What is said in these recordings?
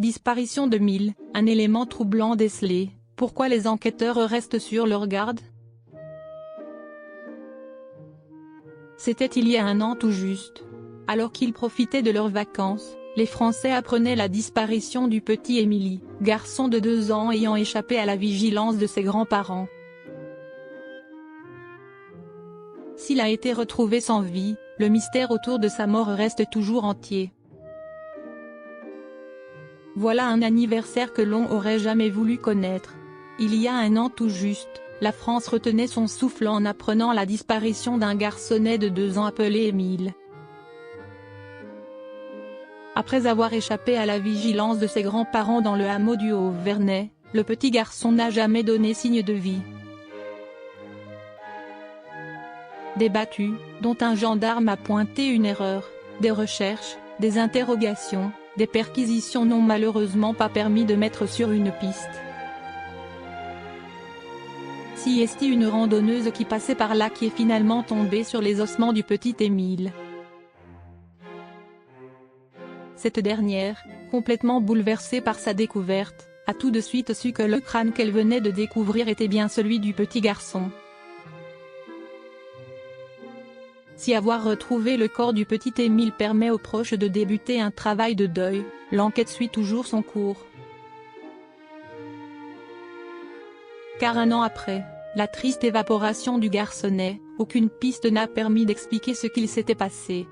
Disparition de Émile, un élément troublant décelé. Pourquoi les enquêteurs restent sur leur garde? C'était il y a un an tout juste. Alors qu'ils profitaient de leurs vacances, les Français apprenaient la disparition du petit Émilie, garçon de 2 ans ayant échappé à la vigilance de ses grands-parents. S'il a été retrouvé sans vie, le mystère autour de sa mort reste toujours entier. Voilà un anniversaire que l'on aurait jamais voulu connaître. Il y a un an tout juste, la France retenait son souffle en apprenant la disparition d'un garçonnet de 2 ans appelé Émile. Après avoir échappé à la vigilance de ses grands-parents dans le hameau du Haut-Vernay, le petit garçon n'a jamais donné signe de vie. Des battues, dont un gendarme a pointé une erreur, des recherches, des interrogations, des perquisitions n'ont malheureusement pas permis de mettre sur une piste. Si est-il une randonneuse qui passait par là qui est finalement tombée sur les ossements du petit Émile. Cette dernière, complètement bouleversée par sa découverte, a tout de suite su que le crâne qu'elle venait de découvrir était bien celui du petit garçon. Si avoir retrouvé le corps du petit Émile permet aux proches de débuter un travail de deuil, l'enquête suit toujours son cours. Car un an après, la triste évaporation du garçonnet, aucune piste n'a permis d'expliquer ce qu'il s'était passé.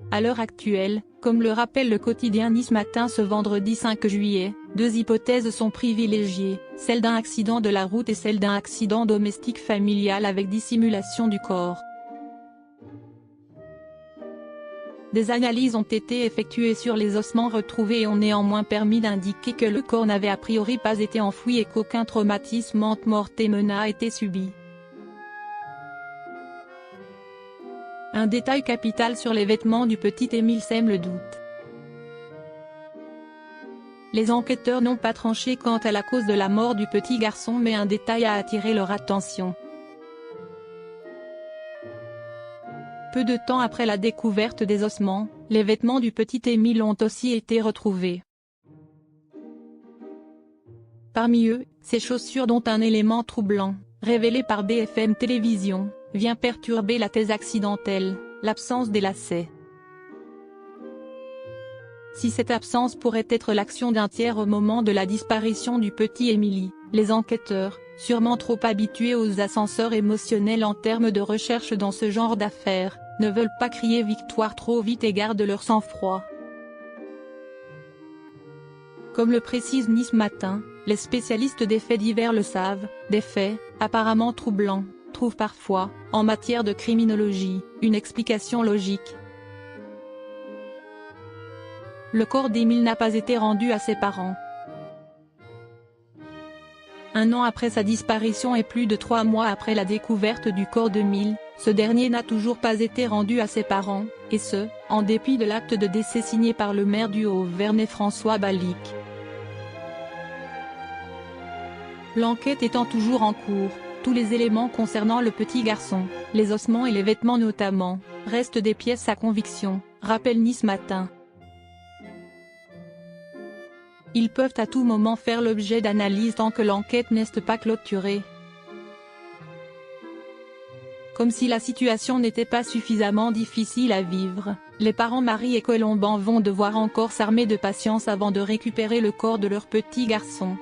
À l'heure actuelle, comme le rappelle le quotidien Nice Matin ce vendredi 5 juillet, 2 hypothèses sont privilégiées, celle d'un accident de la route et celle d'un accident domestique familial avec dissimulation du corps. Des analyses ont été effectuées sur les ossements retrouvés et ont néanmoins permis d'indiquer que le corps n'avait a priori pas été enfoui et qu'aucun traumatisme ante-mortem n'a été subi. Un détail capital sur les vêtements du petit Émile sème le doute. Les enquêteurs n'ont pas tranché quant à la cause de la mort du petit garçon, mais un détail a attiré leur attention. Peu de temps après la découverte des ossements, les vêtements du petit Émile ont aussi été retrouvés. Parmi eux, ces chaussures dont un élément troublant, révélé par BFM Télévision, vient perturber la thèse accidentelle, l'absence des lacets. Si cette absence pourrait être l'action d'un tiers au moment de la disparition du petit Émilie, les enquêteurs, sûrement trop habitués aux ascenseurs émotionnels en termes de recherche dans ce genre d'affaires, ne veulent pas crier victoire trop vite et gardent leur sang-froid. Comme le précise Nice Matin, les spécialistes des faits divers le savent, des faits, apparemment troublants, trouvent parfois, en matière de criminologie, une explication logique. Le corps d'Émile n'a pas été rendu à ses parents. Un an après sa disparition et plus de 3 mois après la découverte du corps d'Émile, ce dernier n'a toujours pas été rendu à ses parents, et ce, en dépit de l'acte de décès signé par le maire du Haut-Vernay François Balic. L'enquête étant toujours en cours, tous les éléments concernant le petit garçon, les ossements et les vêtements notamment, restent des pièces à conviction, rappelle Nice Matin. Ils peuvent à tout moment faire l'objet d'analyses tant que l'enquête n'est pas clôturée. Comme si la situation n'était pas suffisamment difficile à vivre, les parents Marie et Colomban vont devoir encore s'armer de patience avant de récupérer le corps de leur petit garçon.